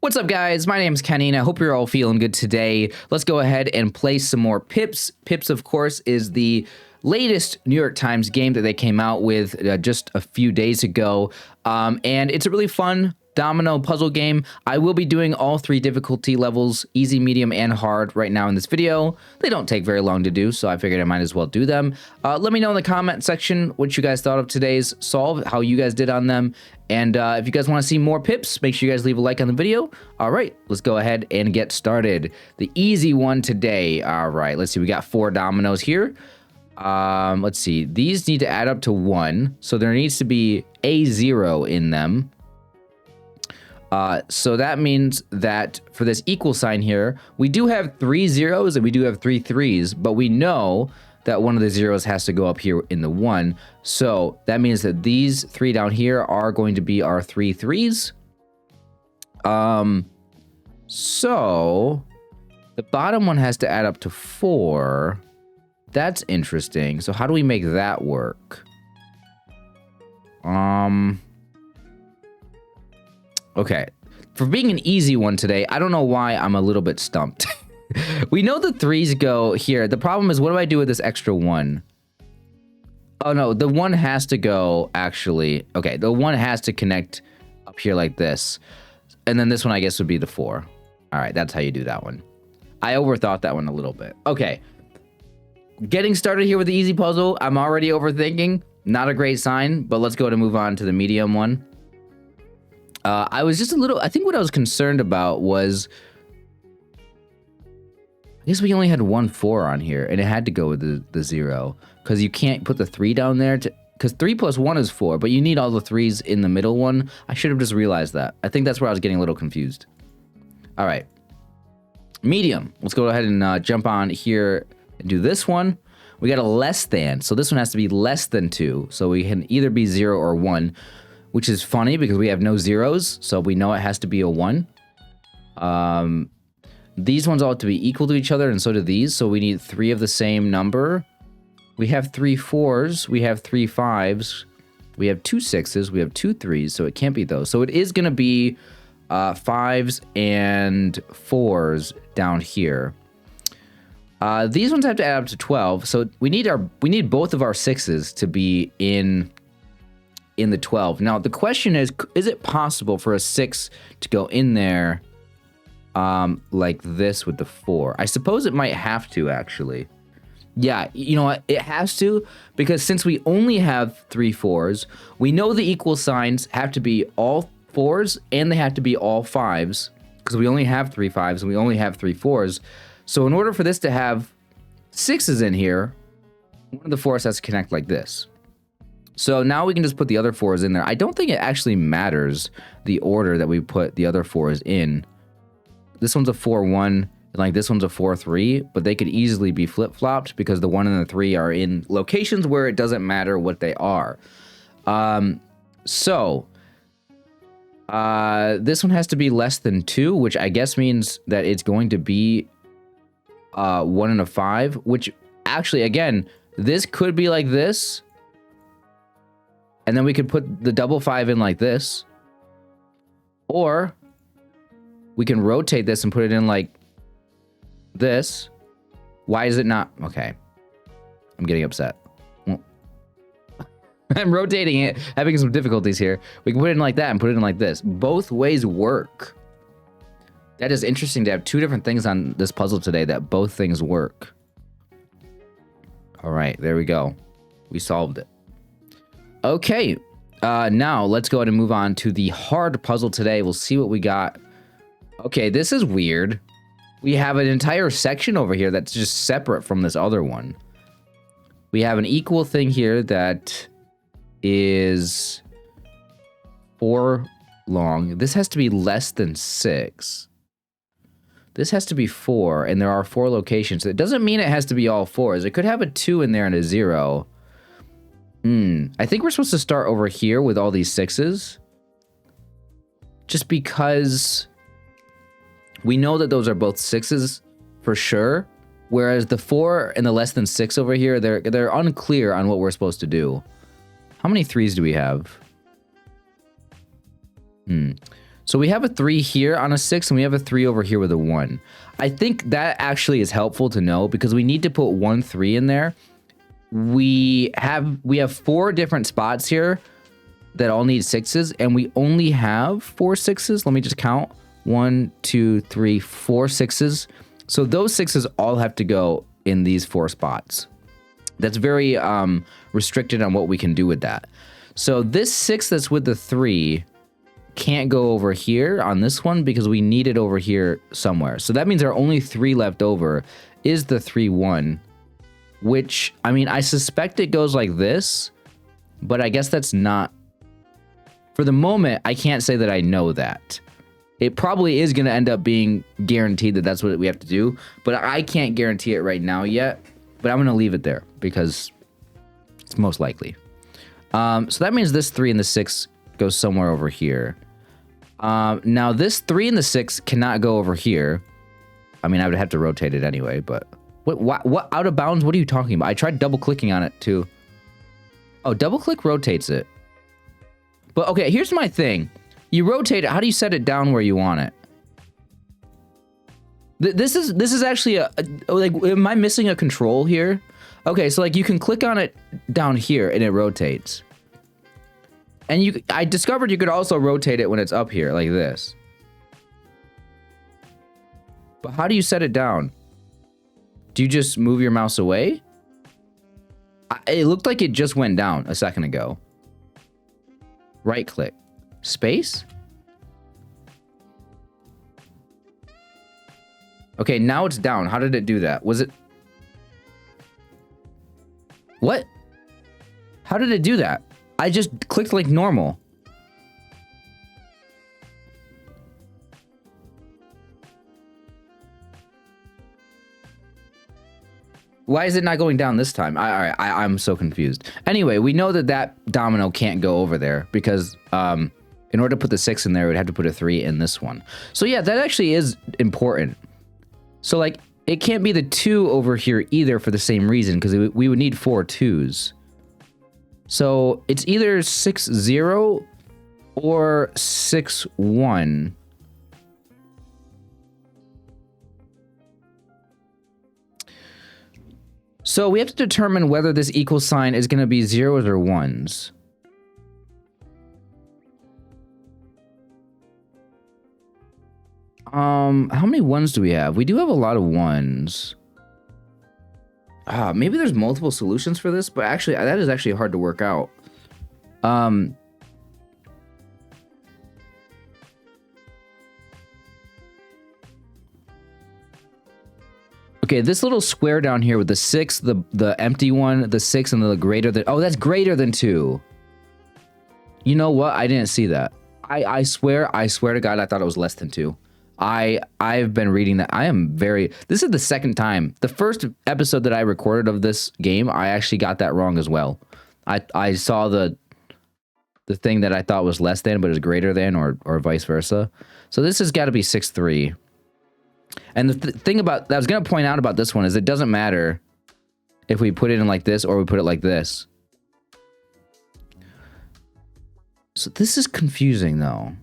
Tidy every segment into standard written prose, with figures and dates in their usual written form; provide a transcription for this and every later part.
What's up, guys? My name's Kenny, and I hope you're all feeling good today. Let's go ahead and play some more PIPS. PIPS, of course, is the latest New York Times game that they came out with just a few days ago, and it's a really fun domino puzzle game. I will be doing all three difficulty levels, easy, medium, and hard, right now in this video. They don't take very long to do, so I figured I might as well do them. Let me know in the comment section what you guys thought of today's solve, how you guys did on them, and if you guys want to see more PIPS, make sure you guys leave a like on the video. All right, let's go ahead and get started. The easy one today. All right, let's see. We got 4 dominoes here. Let's see. These need to add up to 1, so there needs to be a 0 in them. So that means that for this equal sign here, we do have 3 zeros and we do have 3 3s, but we know that one of the zeros has to go up here in the 1. So that means that these 3 down here are going to be our 3 3s. So the bottom one has to add up to 4. That's interesting. So how do we make that work? Okay, for being an easy one today, I don't know why I'm a little bit stumped. We know the 3s go here. The problem is, what do I do with this extra 1? Oh no, the 1 has to go, actually. Okay, the 1 has to connect up here like this. And then this one, I guess, would be the 4. All right, that's how you do that one. I overthought that one a little bit. Okay, getting started here with the easy puzzle. I'm already overthinking. Not a great sign, but let's go ahead and move on to the medium one. I was just a little, I think what I was concerned about was, I guess we only had 1 4 on here, and it had to go with the 0, because you can't put the 3 down there, because 3 plus 1 is 4, but you need all the 3s in the middle one. I should have just realized that. I think that's where I was getting a little confused. All right. Medium. Let's go ahead and jump on here and do this one. We got a less than, so this one has to be less than 2, so we can either be 0 or 1. Which is funny because we have no zeros, so we know it has to be a 1. These ones all have to be equal to each other, and so do these, so we need 3 of the same number. We have 3 4s, we have 3 5s, we have 2 6s, we have 2 3s, so it can't be those. So it is going to be 5s and 4s down here. These ones have to add up to 12, so we need both of our 6s to be in the 12. Now the question is it possible for a 6 to go in there like this with the 4? I suppose it might have to, actually. Yeah, you know what, it has to, because since we only have 3 4s, we know the equal signs have to be all 4s and they have to be all 5s, because we only have 3 5s and we only have 3 4s. So in order for this to have 6s in here, one of the 4s has to connect like this. So now we can just put the other 4s in there. I don't think it actually matters the order that we put the other 4s in. This one's a 4 1, and like this one's a 4 3, but they could easily be flip-flopped because the 1 and the 3 are in locations where it doesn't matter what they are. This one has to be less than 2, which I guess means that it's going to be 1 and a 5, which actually, again, this could be like this. And then we could put the double 5 in like this. Or we can rotate this and put it in like this. Why is it not? Okay. I'm getting upset. Well, I'm rotating it, having some difficulties here. We can put it in like that and put it in like this. Both ways work. That is interesting to have 2 different things on this puzzle today that both things work. All right, there we go. We solved it. Okay, now let's go ahead and move on to the hard puzzle today. We'll see what we got. Okay, this is weird. We have an entire section over here that's just separate from this other one. We have an equal thing here that is 4 long. This has to be less than 6. This has to be 4, and there are 4 locations. It doesn't mean it has to be all 4s. It could have a 2 in there and a 0. I think we're supposed to start over here with all these 6s. Just because we know that those are both 6s for sure. Whereas the 4 and the less than 6 over here, they're unclear on what we're supposed to do. How many 3s do we have? So we have a 3 here on a 6, and we have a 3 over here with a 1. I think that actually is helpful to know because we need to put 1 3 in there. We have 4 different spots here that all need 6s, and we only have 4 6s. Let me just count. 1, 2, 3, 4 6s. So those 6s all have to go in these 4 spots. That's very restricted on what we can do with that. So this 6 that's with the 3 can't go over here on this one because we need it over here somewhere. So that means our only 3 left over is the 3 1, which, I mean, I suspect it goes like this, but I guess that's not, for the moment, I can't say that I know that. It probably is going to end up being guaranteed that that's what we have to do, but I can't guarantee it right now yet, but I'm going to leave it there because it's most likely. So that means this 3 and the 6 goes somewhere over here. Now this 3 and the 6 cannot go over here. I mean, I would have to rotate it anyway, but what out of bounds? What are you talking about? I tried double clicking on it too. Oh, double click rotates it. But okay, here's my thing. You rotate it. How do you set it down where you want it? This is actually like, am I missing a control here? Okay, so like you can click on it down here and it rotates. And I discovered you could also rotate it when it's up here, like this. But how do you set it down? Do you just move your mouse away? It looked like it just went down a second ago. Right click. Space? Okay, now it's down. How did it do that? Was it... What? How did it do that? I just clicked like normal. Why is it not going down this time? I'm so confused. Anyway, we know that domino can't go over there because in order to put the 6 in there, we'd have to put a 3 in this one. So yeah, that actually is important. So like, it can't be the 2 over here either for the same reason because we would need 4 2s. So it's either 6 0 or 6 1. So we have to determine whether this equal sign is going to be 0s or 1s. How many 1s do we have? We do have a lot of 1s. Maybe there's multiple solutions for this, but actually, that is actually hard to work out. Okay, this little square down here with the 6, the empty one, the 6, and the greater than... Oh, that's greater than 2. You know what? I didn't see that. I swear to God, I thought it was less than 2. I've been reading that. I am very... This is the second time. The first episode that I recorded of this game, I actually got that wrong as well. I saw the thing that I thought was less than, but is greater than, or vice versa. So this has got to be 6-3. And the thing about... that I was going to point out about this one is it doesn't matter if we put it in like this or we put it like this. So this is confusing, though.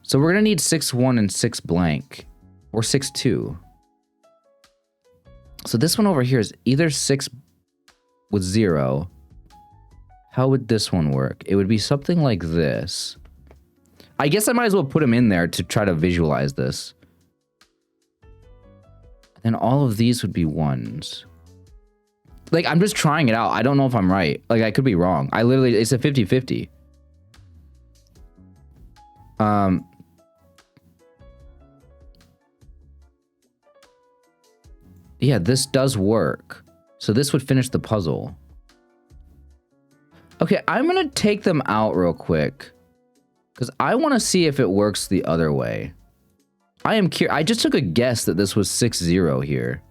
So we're going to need 6 1 and 6 blank. Or 6 2. So this one over here is either 6 with 0. How would this one work? It would be something like this. I guess I might as well put them in there to try to visualize this. And all of these would be 1s. Like, I'm just trying it out. I don't know if I'm right. Like, I could be wrong. It's a 50-50. Yeah, this does work. So this would finish the puzzle. Okay, I'm going to take them out real quick. Because I want to see if it works the other way. I am curious. I just took a guess that this was 6-0 here.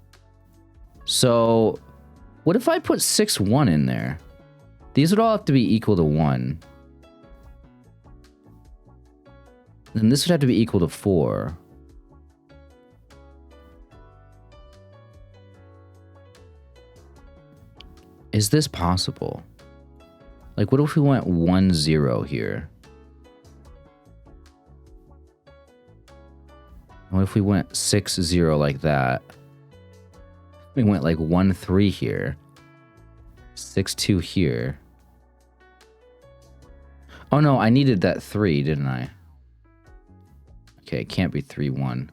So, what if I put 6-1 in there? These would all have to be equal to 1. Then this would have to be equal to 4. Is this possible? Like, what if we went 1-0 here? What if we went 6-0 like that? We went like 1-3 here. 6-2 here. Oh no, I needed that 3, didn't I? Okay, it can't be 3-1.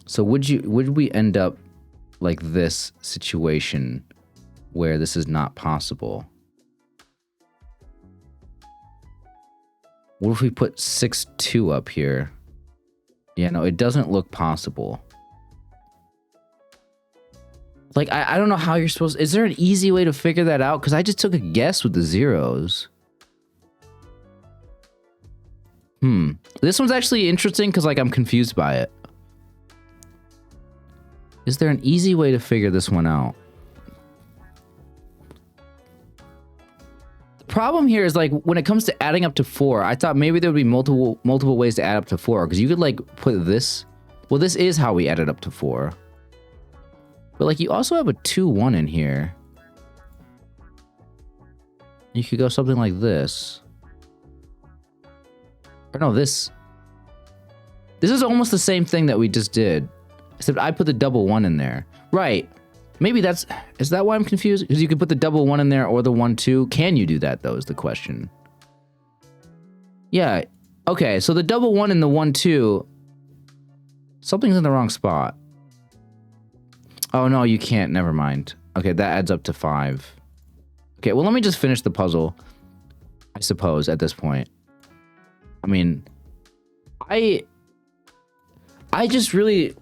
So would we end up like this situation where this is not possible? What if we put 6-2 up here? Yeah, no, it doesn't look possible. Like, I don't know how you're supposed... Is there an easy way to figure that out? Because I just took a guess with the zeros. This one's actually interesting because, like, I'm confused by it. Is there an easy way to figure this one out? The problem here is, like, when it comes to adding up to 4, I thought maybe there would be multiple ways to add up to 4. Because you could, like, put this... Well, this is how we added up to 4. But, like, you also have a 2-1 in here. You could go something like this. Or no, this. This is almost the same thing that we just did. Except I put the double 1 in there. Right. Maybe that's... Is that why I'm confused? Because you could put the double 1 in there or the 1-2. Can you do that, though, is the question. Yeah. Okay, so the double 1 and the 1-2... Something's in the wrong spot. Oh, no, you can't. Never mind. Okay, that adds up to 5. Okay, well, let me just finish the puzzle, I suppose, at this point. I mean, I just really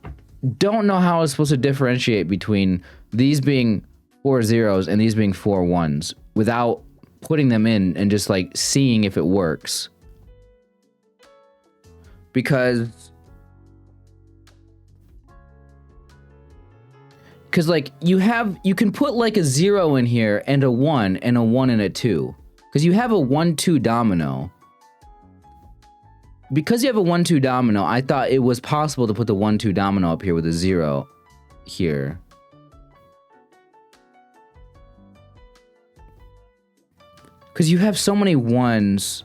don't know how I was supposed to differentiate between these being 4 zeros and these being 4 ones without putting them in and just, like, seeing if it works. Because, like, you can put, like, a 0 in here and a 1 and a 1 and a 2. Because you have a 1-2 domino. Because you have a 1-2 domino, I thought it was possible to put the 1-2 domino up here with a 0 here. Because you have so many ones.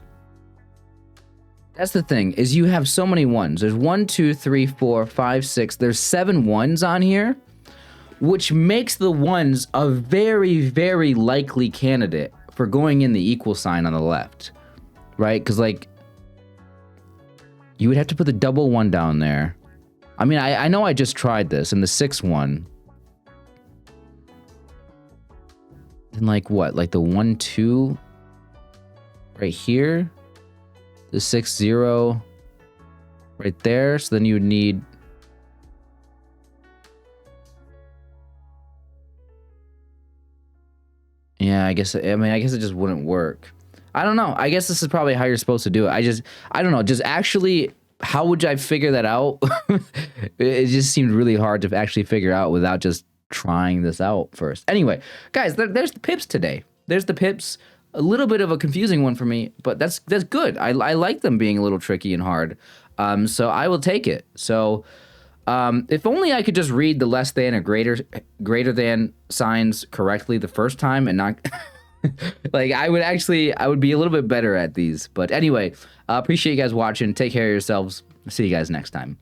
That's the thing, is you have so many ones. There's 1, 2, 3, 4, 5, 6. There's 7 ones on here, which makes the ones a very, very likely candidate for going in the equal sign on the left, right? Because, like, you would have to put the double 1 down there. I mean, I know I just tried this, and the 6-1. And, like, what? Like, the 1-2 right here? The 6-0 right there? So then you would need... Yeah, I guess it just wouldn't work. I don't know. I guess this is probably how you're supposed to do it. I don't know. Just actually, how would I figure that out? It just seemed really hard to actually figure out without just trying this out first. Anyway, guys, there's the pips today. There's the pips. A little bit of a confusing one for me, but that's good. I like them being a little tricky and hard. So I will take it. So if only I could just read the less than or greater than signs correctly the first time and not like I would be a little bit better at these. But anyway, appreciate you guys watching. Take care of yourselves. See you guys next time.